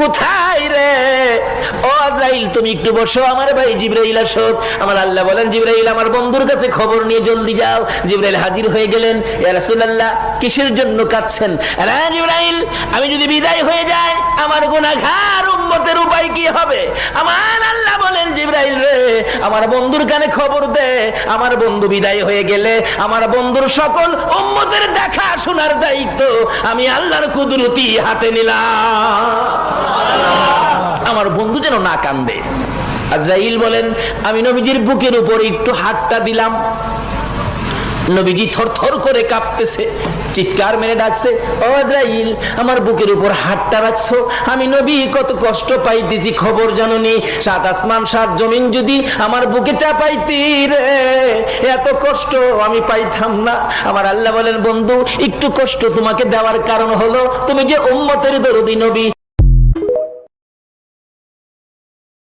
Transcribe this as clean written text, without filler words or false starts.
কোথায় রে? ও আজরাইল, তুমি একটু বসো, আমার ভাই জিবরাইল আসো। আমার আল্লাহ বলেন, জিবরাইল আমার বন্ধুর কাছে খবর নিয়ে জলদি যাও। জিবরাইল হাজির হয়ে গেলেন। ইয়া রাসূলুল্লাহ, কিসের জন্য কাঁদছেন? আরে জিবরাইল, আমি যদি বিদায় হয়ে যাই, আমার গুনাহগার উম্মতের উপায় কি হবে? আমার আল্লাহ বলেন, জিবরাইল রে, আমার বন্ধুর কানে খবর দে, আমার বন্ধু বিদায় হয়ে গেলে আমার বন্ধুর সকল উম্মতের দেখা শোনার দায়িত্ব আমি আল্লাহর কুদরতি হাতে নিলাম। আমার বন্ধু যেন না কান্দে। আজরাইল বলেন, আমি নবীজির বুকের উপর একটু হাতটা দিলাম। নবীজি থরথর করে কাঁপতেছে, চিৎকার মেরে ডাকছে, ও আজরাইল, আমার বুকের উপর হাতটা রাখছো, আমি নবী কত কষ্ট পাইতেছি খবর জানোনি? 7 আসমান 7 জমিন যদি আমার বুকে চাপাইতি রে, এত কষ্ট আমি পাইতাম না। আমার আল্লাহ বলেন, বন্ধু, একটু কষ্ট তোমাকে দেওয়ার কারণ হলো তুমি যে উম্মতের দরদি নবী।